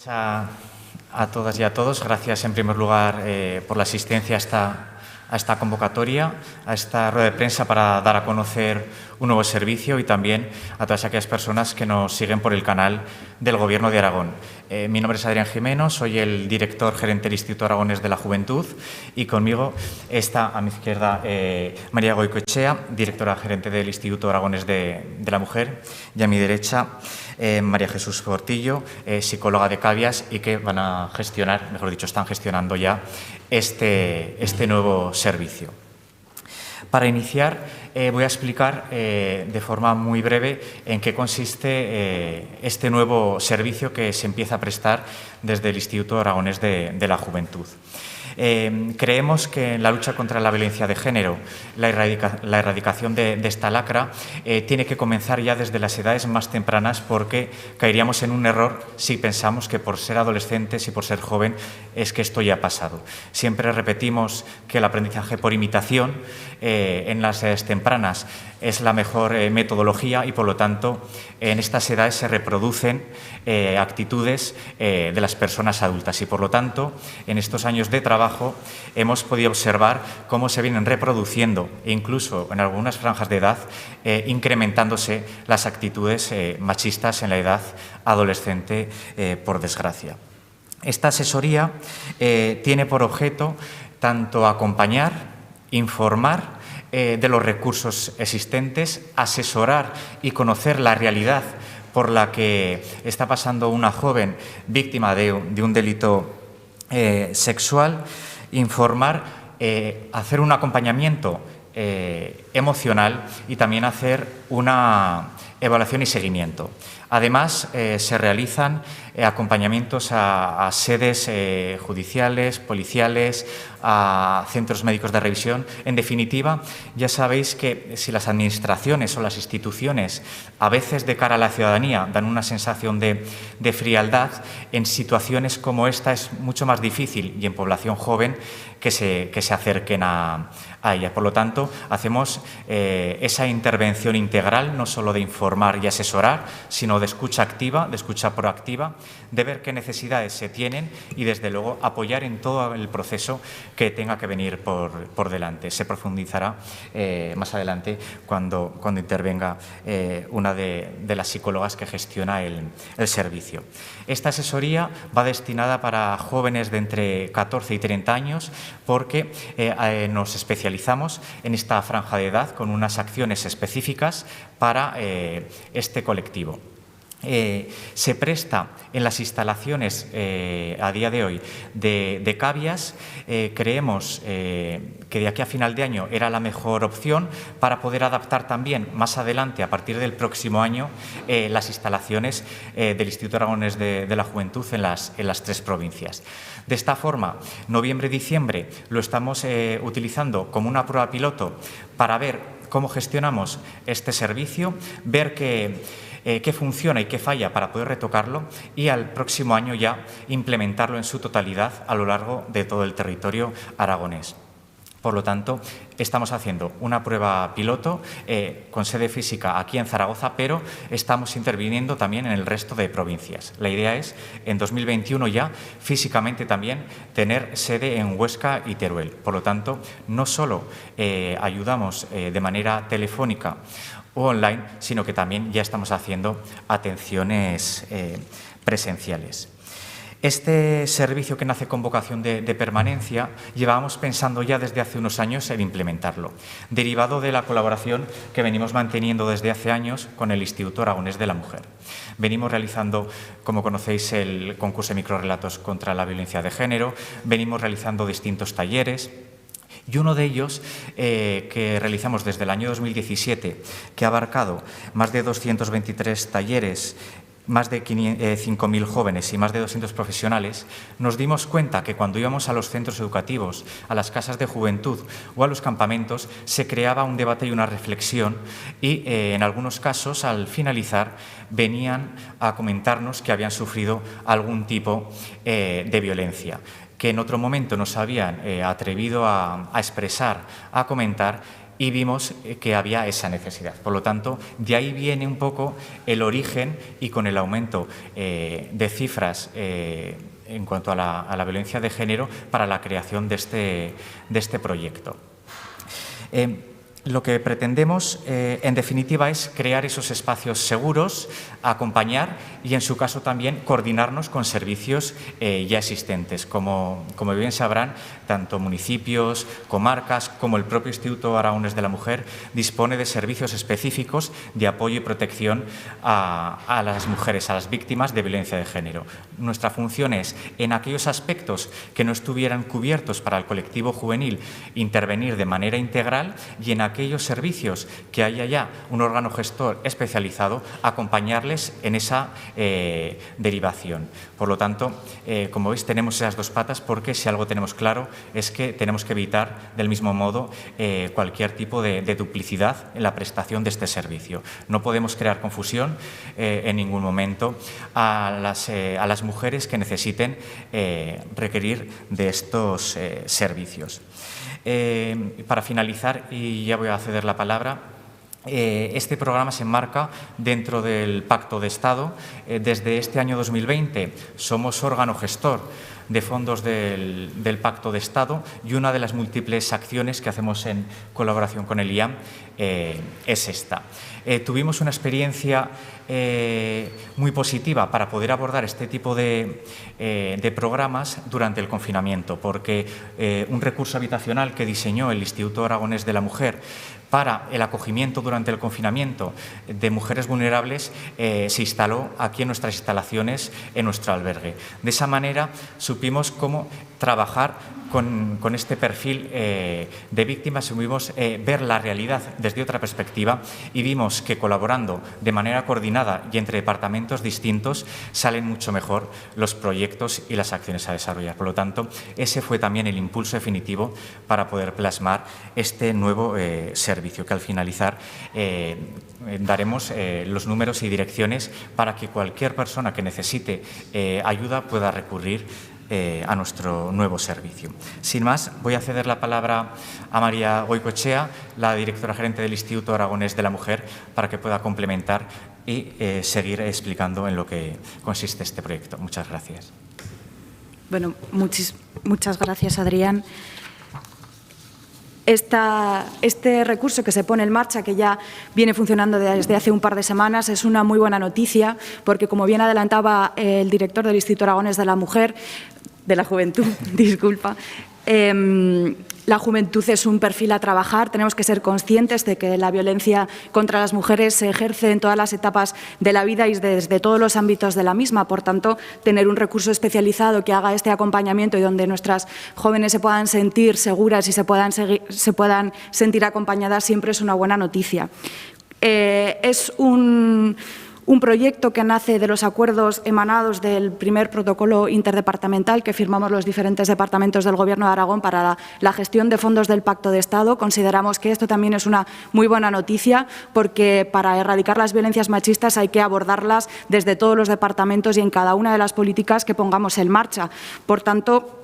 A todas y a todos, gracias en primer lugar por la asistencia a esta convocatoria, a esta rueda de prensa para dar a conocer un nuevo servicio y también a todas aquellas personas que nos siguen por el canal del Gobierno de Aragón. Mi nombre es Adrián Jimeno, soy el director gerente del Instituto Aragonés de la Juventud y conmigo está a mi izquierda María Goicoechea, directora gerente del Instituto Aragonés de la Mujer, y a mi derecha María Jesús Portillo, psicóloga de Cavias y que van a gestionar, mejor dicho, están gestionando ya este nuevo servicio. Para iniciar, voy a explicar de forma muy breve en qué consiste este nuevo servicio que se empieza a prestar desde el Instituto Aragonés de la Juventud. Creemos que en la lucha contra la violencia de género, la erradicación de esta lacra tiene que comenzar ya desde las edades más tempranas, porque caeríamos en un error si pensamos que por ser adolescentes y por ser joven es que esto ya ha pasado. Siempre repetimos que el aprendizaje por imitación en las edades tempranas es la mejor metodología y, por lo tanto, en estas edades se reproducen actitudes de las personas adultas y, por lo tanto, en estos años de trabajo hemos podido observar cómo se vienen reproduciendo e incluso en algunas franjas de edad incrementándose las actitudes machistas en la edad adolescente, por desgracia. Esta asesoría tiene por objeto tanto acompañar, informar de los recursos existentes, asesorar y conocer la realidad por la que está pasando una joven víctima de un delito sexual, informar, hacer un acompañamiento emocional y también hacer una evaluación y seguimiento. Además, se realizan acompañamientos a sedes judiciales, policiales, a centros médicos de revisión. En definitiva, ya sabéis que si las administraciones o las instituciones a veces de cara a la ciudadanía dan una sensación de frialdad, en situaciones como esta es mucho más difícil y en población joven que se acerquen a ella. Por lo tanto, hacemos esa intervención integral, no solo de informar y asesorar, sino de escucha activa, de escucha proactiva, de ver qué necesidades se tienen y, desde luego, apoyar en todo el proceso que tenga que venir por delante. Se profundizará más adelante cuando intervenga una de las psicólogas que gestiona el servicio. Esta asesoría va destinada para jóvenes de entre 14 y 30 años porque nos especializamos en esta franja de edad con unas acciones específicas para este colectivo. Se presta en las instalaciones a día de hoy de Cavias. Creemos que de aquí a final de año era la mejor opción para poder adaptar también más adelante, a partir del próximo año, las instalaciones del Instituto Aragonés de la Juventud en las tres provincias. De esta forma, noviembre y diciembre lo estamos utilizando como una prueba piloto para ver cómo gestionamos este servicio, ver qué funciona y qué falla para poder retocarlo y al próximo año ya implementarlo en su totalidad a lo largo de todo el territorio aragonés. Por lo tanto, estamos haciendo una prueba piloto con sede física aquí en Zaragoza, pero estamos interviniendo también en el resto de provincias. La idea es, en 2021 ya, físicamente también, tener sede en Huesca y Teruel. Por lo tanto, no solo ayudamos de manera telefónica o online, sino que también ya estamos haciendo atenciones presenciales. Este servicio, que nace con vocación de permanencia, llevábamos pensando ya desde hace unos años en implementarlo, derivado de la colaboración que venimos manteniendo desde hace años con el Instituto Aragonés de la Mujer. Venimos realizando, como conocéis, el concurso de microrrelatos contra la violencia de género, venimos realizando distintos talleres. Y uno de ellos, que realizamos desde el año 2017, que ha abarcado más de 223 talleres, más de 5.000 jóvenes y más de 200 profesionales, nos dimos cuenta que cuando íbamos a los centros educativos, a las casas de juventud o a los campamentos, se creaba un debate y una reflexión y, en algunos casos, al finalizar, venían a comentarnos que habían sufrido algún tipo de violencia, que en otro momento nos habían atrevido a expresar, a comentar, y vimos que había esa necesidad. Por lo tanto, de ahí viene un poco el origen y con el aumento de cifras en cuanto a la violencia de género para la creación de este proyecto. Lo que pretendemos, en definitiva, es crear esos espacios seguros, acompañar y, en su caso, también coordinarnos con servicios ya existentes. Como bien sabrán, tanto municipios, comarcas, como el propio Instituto Aragonés de la Mujer dispone de servicios específicos de apoyo y protección a las mujeres, a las víctimas de violencia de género. Nuestra función es, en aquellos aspectos que no estuvieran cubiertos para el colectivo juvenil, intervenir de manera integral y en aquellos servicios que haya ya un órgano gestor especializado, acompañarles en esa derivación. Por lo tanto, como veis, tenemos esas dos patas porque si algo tenemos claro es que tenemos que evitar del mismo modo cualquier tipo de duplicidad en la prestación de este servicio. No podemos crear confusión en ningún momento a las mujeres que necesiten requerir de estos servicios. Para finalizar, y ya voy a ceder la palabra, este programa se enmarca dentro del Pacto de Estado. Desde este año 2020 somos órgano gestor de fondos del Pacto de Estado y una de las múltiples acciones que hacemos en colaboración con el IAM es esta. Tuvimos una experiencia muy positiva para poder abordar este tipo de programas durante el confinamiento, porque un recurso habitacional que diseñó el Instituto Aragonés de la Mujer para el acogimiento durante el confinamiento de mujeres vulnerables se instaló aquí en nuestras instalaciones, en nuestro albergue. De esa manera supimos cómo trabajar con este perfil de víctimas, supimos ver la realidad desde otra perspectiva y vimos que colaborando de manera coordinada y entre departamentos distintos salen mucho mejor los proyectos y las acciones a desarrollar. Por lo tanto, ese fue también el impulso definitivo para poder plasmar este nuevo servicio, que al finalizar daremos los números y direcciones para que cualquier persona que necesite ayuda pueda recurrir a nuestro nuevo servicio. Sin más, voy a ceder la palabra a María Goicoechea, la directora gerente del Instituto Aragonés de la Mujer, para que pueda complementar y seguir explicando en lo que consiste este proyecto. Muchas gracias. Bueno, muchas gracias, Adrián. Este recurso que se pone en marcha, que ya viene funcionando desde hace un par de semanas, es una muy buena noticia porque, como bien adelantaba el director del Instituto Aragonés de la Mujer, de la Juventud, disculpa, la juventud es un perfil a trabajar. Tenemos que ser conscientes de que la violencia contra las mujeres se ejerce en todas las etapas de la vida y desde todos los ámbitos de la misma. Por tanto, tener un recurso especializado que haga este acompañamiento y donde nuestras jóvenes se puedan sentir seguras y se puedan sentir acompañadas siempre es una buena noticia. Es un proyecto que nace de los acuerdos emanados del primer protocolo interdepartamental que firmamos los diferentes departamentos del Gobierno de Aragón para la gestión de fondos del Pacto de Estado. Consideramos que esto también es una muy buena noticia porque para erradicar las violencias machistas hay que abordarlas desde todos los departamentos y en cada una de las políticas que pongamos en marcha. Por tanto,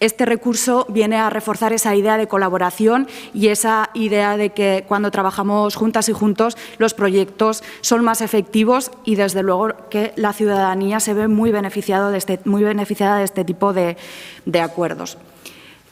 este recurso viene a reforzar esa idea de colaboración y esa idea de que cuando trabajamos juntas y juntos los proyectos son más efectivos y, desde luego, que la ciudadanía se ve muy beneficiada de este tipo de acuerdos.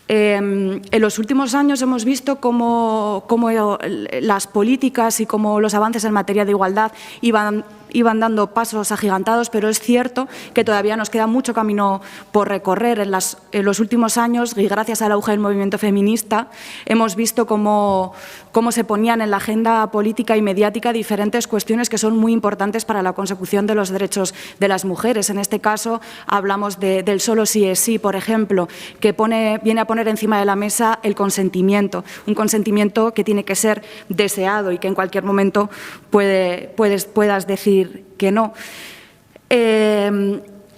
En los últimos años hemos visto cómo las políticas y cómo los avances en materia de igualdad iban dando pasos agigantados, pero es cierto que todavía nos queda mucho camino por recorrer. En los últimos años, y gracias al auge del movimiento feminista, hemos visto cómo se ponían en la agenda política y mediática diferentes cuestiones que son muy importantes para la consecución de los derechos de las mujeres. En este caso, hablamos del solo sí es sí, por ejemplo, que viene a poner encima de la mesa el consentimiento, un consentimiento que tiene que ser deseado y que en cualquier momento puedas decir que no.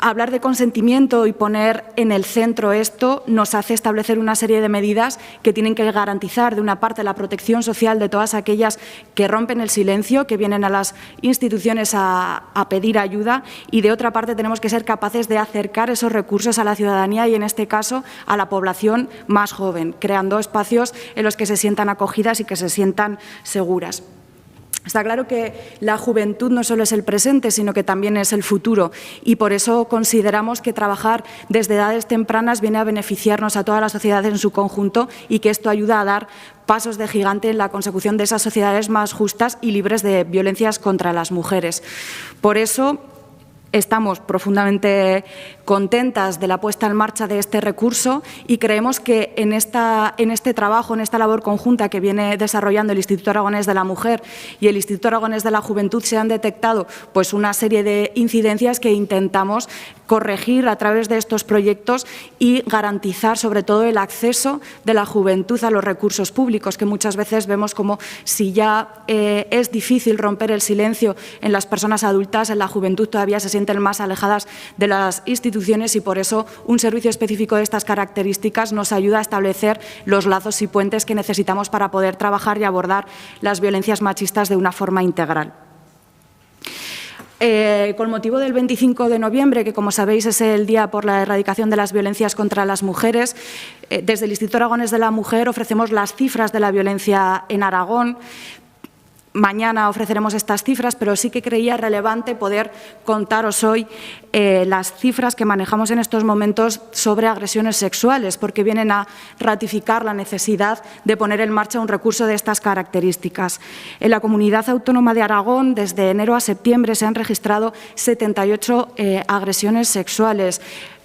Hablar de consentimiento y poner en el centro esto nos hace establecer una serie de medidas que tienen que garantizar, de una parte, la protección social de todas aquellas que rompen el silencio, que vienen a las instituciones a pedir ayuda, y de otra parte tenemos que ser capaces de acercar esos recursos a la ciudadanía y, en este caso, a la población más joven, creando espacios en los que se sientan acogidas y que se sientan seguras. Está claro que la juventud no solo es el presente, sino que también es el futuro, y por eso consideramos que trabajar desde edades tempranas viene a beneficiarnos a toda la sociedad en su conjunto y que esto ayuda a dar pasos de gigante en la consecución de esas sociedades más justas y libres de violencias contra las mujeres. Por eso estamos profundamente contentas de la puesta en marcha de este recurso y creemos que en este trabajo, en esta labor conjunta que viene desarrollando el Instituto Aragonés de la Mujer y el Instituto Aragonés de la Juventud se han detectado pues una serie de incidencias que intentamos corregir a través de estos proyectos y garantizar sobre todo el acceso de la juventud a los recursos públicos, que muchas veces vemos como si ya es difícil romper el silencio en las personas adultas, en la juventud todavía se sienten más alejadas de las instituciones, y por eso un servicio específico de estas características nos ayuda a establecer los lazos y puentes que necesitamos para poder trabajar y abordar las violencias machistas de una forma integral. Con motivo del 25 de noviembre, que como sabéis es el Día por la Erradicación de las Violencias contra las Mujeres, desde el Instituto Aragonés de la Mujer ofrecemos las cifras de la violencia en Aragón. Mañana ofreceremos estas cifras, pero sí que creía relevante poder contaros hoy las cifras que manejamos en estos momentos sobre agresiones sexuales, porque vienen a ratificar la necesidad de poner en marcha un recurso de estas características. En la Comunidad Autónoma de Aragón, desde enero a septiembre, se han registrado 78 agresiones sexuales.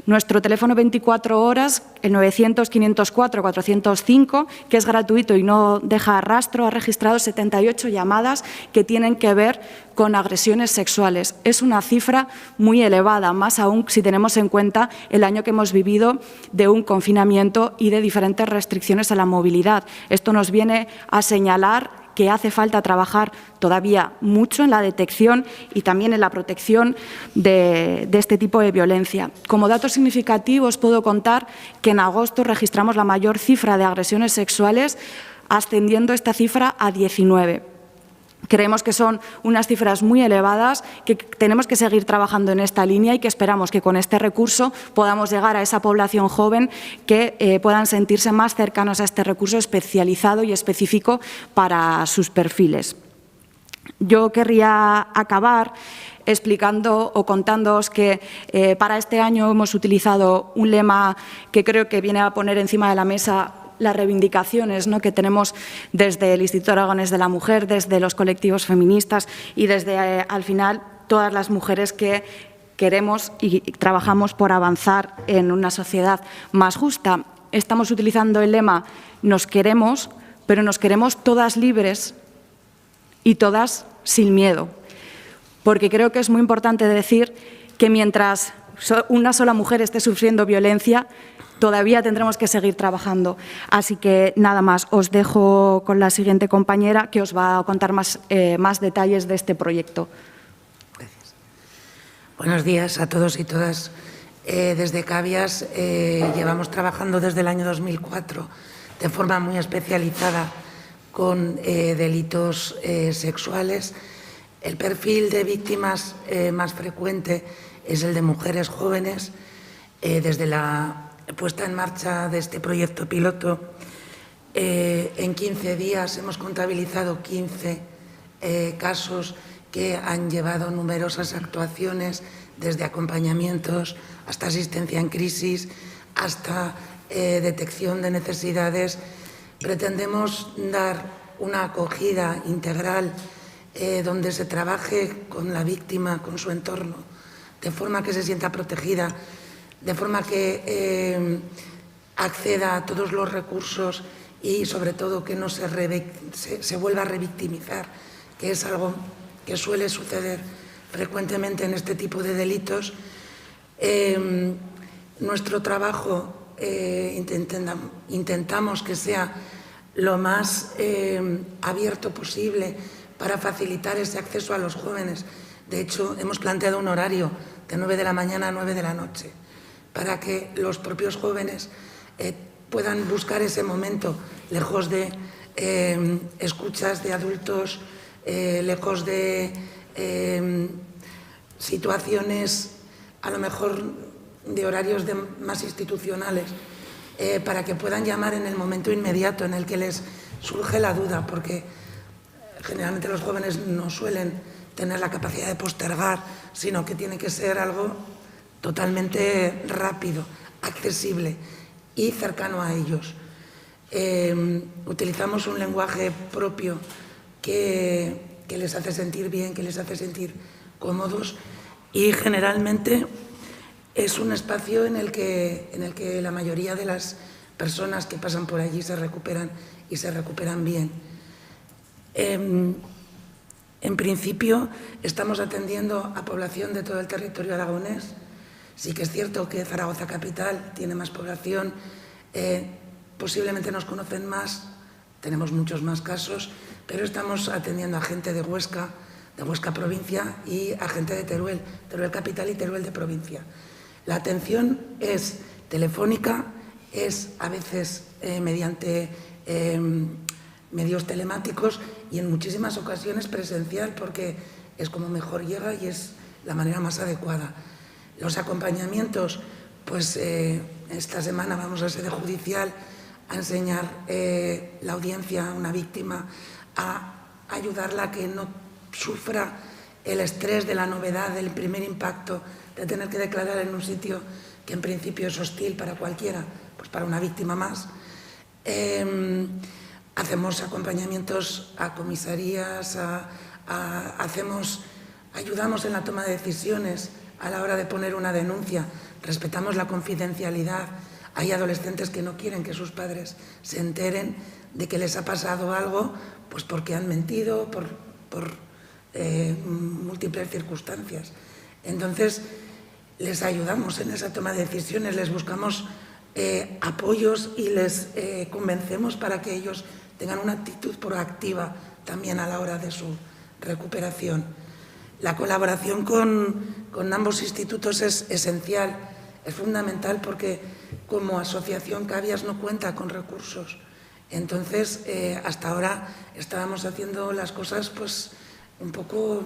Nuestro teléfono 24 horas, el 900-504-405, que es gratuito y no deja rastro, ha registrado 78 llamadas que tienen que ver con agresiones sexuales. Es una cifra muy elevada, más aún si tenemos en cuenta el año que hemos vivido de un confinamiento y de diferentes restricciones a la movilidad. Esto nos viene a señalar que hace falta trabajar todavía mucho en la detección y también en la protección de este tipo de violencia. Como datos significativos puedo contar que en agosto registramos la mayor cifra de agresiones sexuales, ascendiendo esta cifra a 19. Creemos que son unas cifras muy elevadas, que tenemos que seguir trabajando en esta línea y que esperamos que con este recurso podamos llegar a esa población joven que puedan sentirse más cercanos a este recurso especializado y específico para sus perfiles. Yo querría acabar explicando o contándoos que para este año hemos utilizado un lema que creo que viene a poner encima de la mesa las reivindicaciones, ¿no?, que tenemos desde el Instituto Aragonés de la Mujer, desde los colectivos feministas y desde, al final, todas las mujeres que queremos y trabajamos por avanzar en una sociedad más justa. Estamos utilizando el lema «Nos queremos, pero nos queremos todas libres y todas sin miedo», porque creo que es muy importante decir que mientras una sola mujer esté sufriendo violencia, todavía tendremos que seguir trabajando. Así que nada más, os dejo con la siguiente compañera que os va a contar más detalles de este proyecto. Gracias. Buenos días a todos y todas. Desde Cavias llevamos trabajando desde el año 2004 de forma muy especializada con delitos sexuales. El perfil de víctimas más frecuente es el de mujeres jóvenes. Desde la puesta en marcha de este proyecto piloto, en 15 días hemos contabilizado 15 casos que han llevado numerosas actuaciones, desde acompañamientos hasta asistencia en crisis, hasta detección de necesidades. Pretendemos dar una acogida integral donde se trabaje con la víctima, con su entorno, de forma que se sienta protegida, de forma que acceda a todos los recursos y, sobre todo, que no se vuelva a revictimizar, que es algo que suele suceder frecuentemente en este tipo de delitos. Nuestro trabajo intentamos que sea lo más abierto posible para facilitar ese acceso a los jóvenes. De hecho, hemos planteado un horario de 9 de la mañana a 9 de la noche, para que los propios jóvenes puedan buscar ese momento lejos de escuchas de adultos, lejos de situaciones a lo mejor de horarios más institucionales, para que puedan llamar en el momento inmediato en el que les surge la duda, porque generalmente los jóvenes no suelen tener la capacidad de postergar, sino que tiene que ser algo totalmente rápido, accesible y cercano a ellos. Utilizamos un lenguaje propio que les hace sentir bien, que les hace sentir cómodos, y generalmente es un espacio en el que la mayoría de las personas que pasan por allí se recuperan y se recuperan bien. En principio estamos atendiendo a población de todo el territorio aragonés. Sí que es cierto que Zaragoza capital tiene más población, posiblemente nos conocen más, tenemos muchos más casos, pero estamos atendiendo a gente de Huesca provincia, y a gente de Teruel capital y Teruel de provincia. La atención es telefónica, es a veces mediante medios telemáticos y en muchísimas ocasiones presencial, porque es como mejor llega y es la manera más adecuada. Los acompañamientos, pues esta semana vamos a sede judicial a enseñar la audiencia a una víctima, a ayudarla a que no sufra el estrés de la novedad, del primer impacto, de tener que declarar en un sitio que en principio es hostil para cualquiera, pues para una víctima más. Hacemos acompañamientos a comisarías, ayudamos en la toma de decisiones a la hora de poner una denuncia, respetamos la confidencialidad. Hay adolescentes que no quieren que sus padres se enteren de que les ha pasado algo, pues porque han mentido, por múltiples circunstancias. Entonces, les ayudamos en esa toma de decisiones, les buscamos apoyos y les convencemos para que ellos tengan una actitud proactiva también a la hora de su recuperación. La colaboración con ambos institutos es esencial, es fundamental, porque como asociación Cavias no cuenta con recursos. Entonces, hasta ahora estábamos haciendo las cosas pues un poco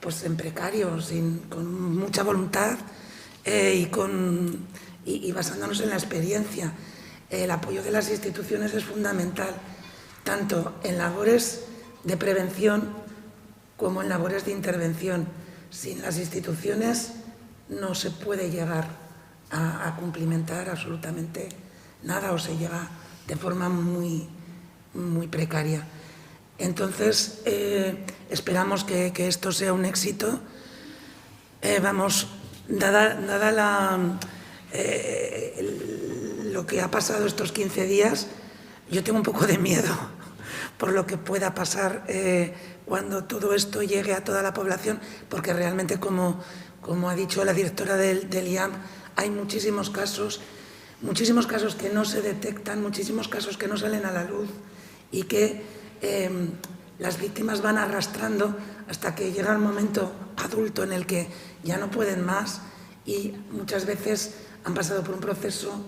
pues en precario, con mucha voluntad y basándonos en la experiencia. El apoyo de las instituciones es fundamental, tanto en labores de prevención como en labores de intervención. Sin las instituciones no se puede llegar a cumplimentar absolutamente nada, o se llega de forma muy, muy precaria. Entonces, esperamos que esto sea un éxito. Dada lo que ha pasado estos 15 días, yo tengo un poco de miedo por lo que pueda pasar cuando todo esto llegue a toda la población, porque realmente, como ha dicho la directora del IAM, hay muchísimos casos que no se detectan, muchísimos casos que no salen a la luz y que las víctimas van arrastrando hasta que llega el momento adulto en el que ya no pueden más, y muchas veces han pasado por un proceso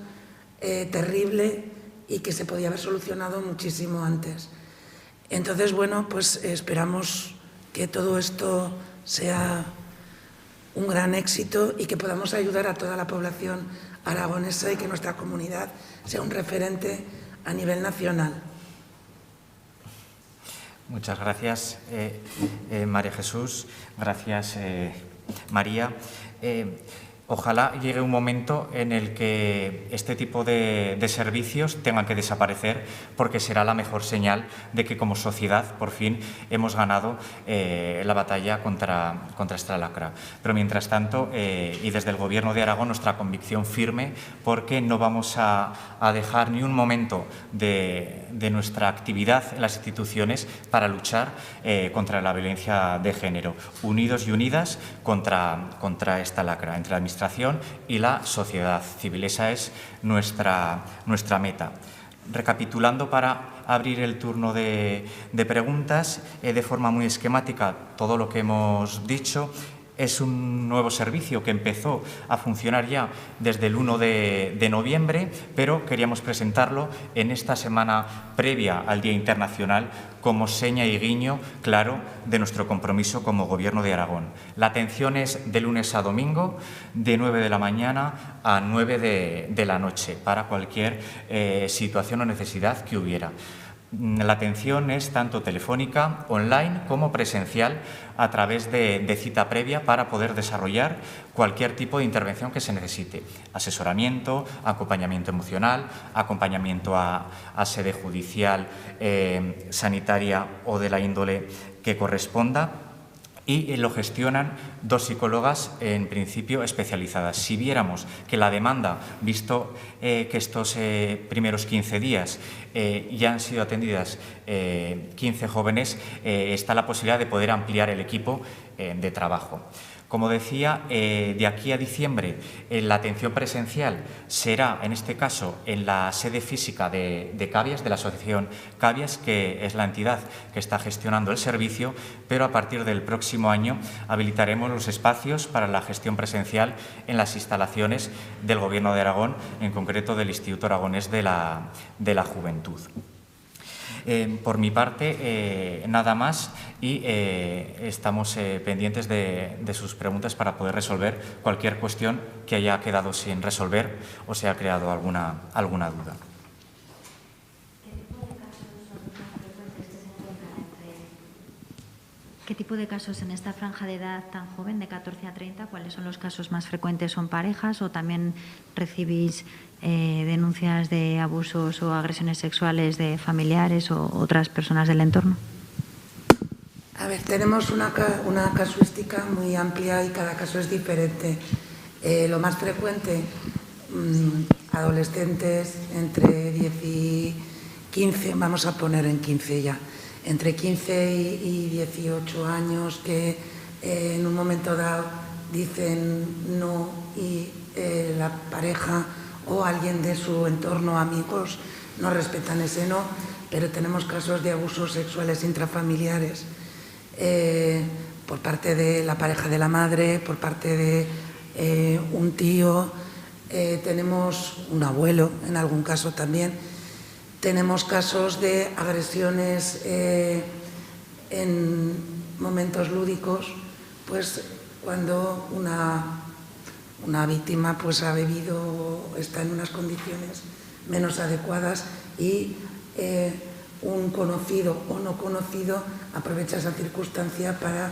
terrible y que se podía haber solucionado muchísimo antes. Entonces, bueno, pues esperamos que todo esto sea un gran éxito y que podamos ayudar a toda la población aragonesa y que nuestra comunidad sea un referente a nivel nacional. Muchas gracias, María Jesús. Gracias, María. Ojalá llegue un momento en el que este tipo de servicios tengan que desaparecer, porque será la mejor señal de que como sociedad por fin hemos ganado la batalla contra esta lacra. Pero mientras tanto, y desde el Gobierno de Aragón, nuestra convicción firme, porque no vamos a dejar ni un momento de nuestra actividad en las instituciones para luchar contra la violencia de género, unidos y unidas contra esta lacra, entre la Administración y la sociedad civil. Esa es nuestra meta. Recapitulando, para abrir el turno de preguntas, de forma muy esquemática todo lo que hemos dicho. Es un nuevo servicio que empezó a funcionar ya desde el 1 de noviembre, pero queríamos presentarlo en esta semana previa al Día Internacional como seña y guiño claro de nuestro compromiso como Gobierno de Aragón. La atención es de lunes a domingo, de 9 de la mañana a 9 de la noche, para cualquier situación o necesidad que hubiera. La atención es tanto telefónica, online como presencial a través de cita previa para poder desarrollar cualquier tipo de intervención que se necesite. Asesoramiento, acompañamiento emocional, acompañamiento a sede judicial, sanitaria o de la índole que corresponda. Y lo gestionan 2 psicólogas, en principio, especializadas. Si viéramos que la demanda, visto que estos primeros 15 días ya han sido atendidas 15 jóvenes, está la posibilidad de poder ampliar el equipo de trabajo. Como decía, de aquí a diciembre la atención presencial será, en este caso, en la sede física de Cabias, de la asociación Cabias, que es la entidad que está gestionando el servicio, pero a partir del próximo año habilitaremos los espacios para la gestión presencial en las instalaciones del Gobierno de Aragón, en concreto del Instituto Aragonés de la Juventud. Por mi parte, nada más y estamos pendientes de sus preguntas para poder resolver cualquier cuestión que haya quedado sin resolver o se haya creado alguna duda. ¿Qué tipo de casos en esta franja de edad tan joven, de 14 a 30, cuáles son los casos más frecuentes? ¿Son parejas o también recibís denuncias de abusos o agresiones sexuales de familiares o otras personas del entorno? A ver, tenemos una casuística muy amplia y cada caso es diferente. Lo más frecuente, adolescentes entre 10 y 15, vamos a poner en 15 ya, entre 15 y 18 años que en un momento dado dicen no y la pareja o alguien de su entorno, amigos, no respetan ese no, pero tenemos casos de abusos sexuales intrafamiliares por parte de la pareja de la madre, por parte de un tío, tenemos un abuelo en algún caso también. Tenemos casos de agresiones en momentos lúdicos, pues cuando una víctima pues ha bebido o está en unas condiciones menos adecuadas y un conocido o no conocido aprovecha esa circunstancia para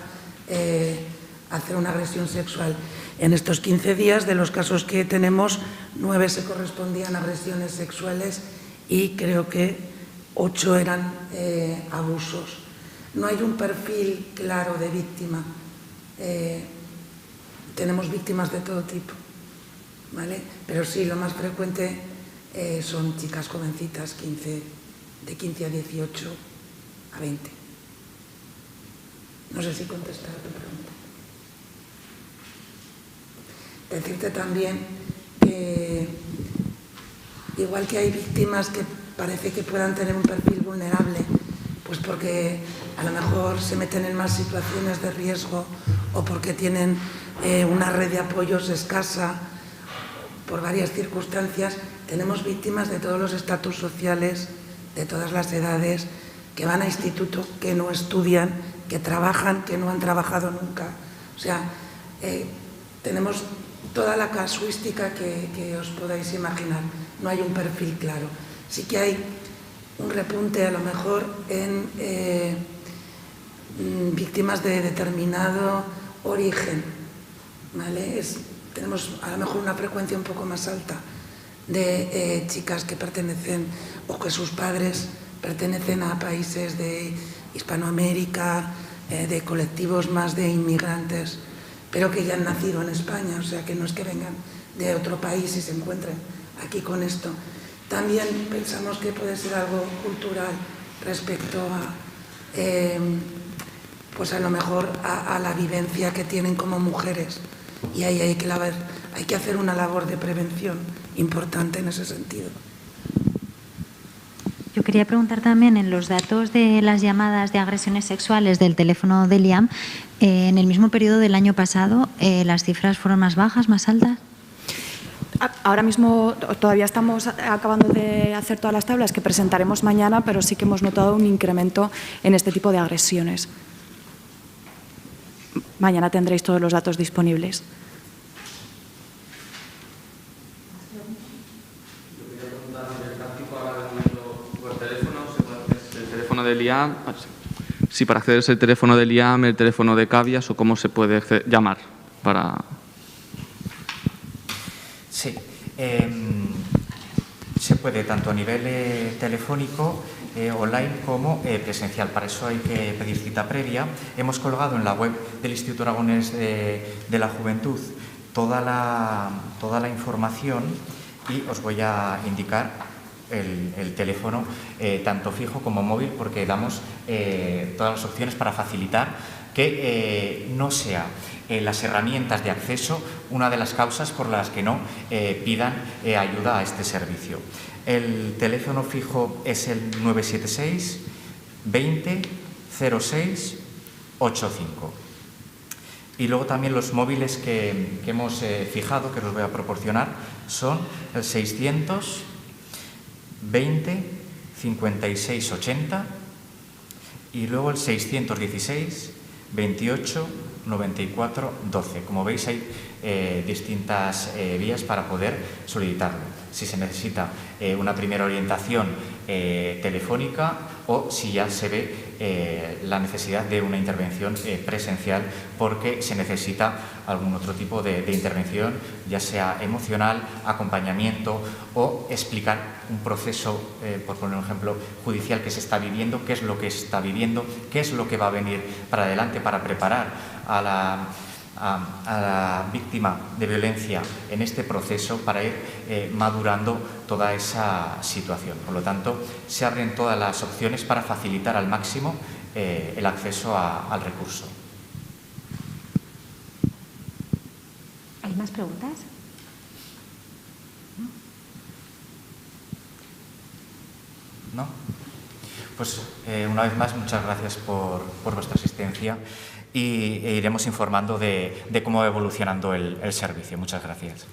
hacer una agresión sexual. En estos 15 días, de los casos que tenemos, 9 se correspondían a agresiones sexuales y creo que 8 eran abusos. No hay un perfil claro de víctima. Tenemos víctimas de todo tipo, ¿vale? Pero sí, lo más frecuente son chicas jovencitas, de 15 a 18 a 20. No sé si contestar a tu pregunta. Decirte también que igual que hay víctimas que parece que puedan tener un perfil vulnerable, pues porque a lo mejor se meten en más situaciones de riesgo o porque tienen una red de apoyos escasa por varias circunstancias, tenemos víctimas de todos los estatus sociales, de todas las edades, que van a instituto, que no estudian, que trabajan, que no han trabajado nunca. O sea, tenemos toda la casuística que os podáis imaginar. No hay un perfil claro. Sí que hay un repunte a lo mejor en víctimas de determinado origen, ¿vale? Tenemos a lo mejor una frecuencia un poco más alta de chicas que pertenecen o que sus padres pertenecen a países de Hispanoamérica, de colectivos más de inmigrantes, pero que ya han nacido en España, o sea que no es que vengan de otro país y se encuentren aquí con esto. También pensamos que puede ser algo cultural respecto a, pues a lo mejor a la vivencia que tienen como mujeres, y ahí hay que hacer una labor de prevención importante en ese sentido. Yo quería preguntar también, en los datos de las llamadas de agresiones sexuales del teléfono del IAM, en el mismo periodo del año pasado, ¿las cifras fueron más bajas, más altas? Ahora mismo todavía estamos acabando de hacer todas las tablas que presentaremos mañana, pero sí que hemos notado un incremento en este tipo de agresiones. Mañana tendréis todos los datos disponibles. El teléfono del IAM, si para acceder es el teléfono del IAM, el teléfono de Cavias o cómo se puede llamar para... Sí, se puede tanto a nivel telefónico, online como presencial. Para eso hay que pedir cita previa. Hemos colgado en la web del Instituto Aragonés de la Juventud toda la información y os voy a indicar el teléfono tanto fijo como móvil, porque damos todas las opciones para facilitar que no sea las herramientas de acceso una de las causas por las que no pidan ayuda a este servicio. El teléfono fijo es el 976 20 06 85. Y luego también los móviles que hemos fijado, que os voy a proporcionar, son el 600 20 56 80 y luego el 616 28 94 12. Como veis, hay distintas vías para poder solicitarlo. Si se necesita una primera orientación telefónica o si ya se ve la necesidad de una intervención presencial porque se necesita algún otro tipo de intervención, ya sea emocional, acompañamiento o explicar un proceso, por poner un ejemplo, judicial que se está viviendo, qué es lo que está viviendo, qué es lo que va a venir para adelante para preparar a la víctima de violencia en este proceso para ir madurando toda esa situación. Por lo tanto, se abren todas las opciones para facilitar al máximo el acceso al recurso. ¿Hay más preguntas? ¿No? Pues una vez más, muchas gracias por vuestra asistencia y iremos informando de cómo va evolucionando el servicio. Muchas gracias.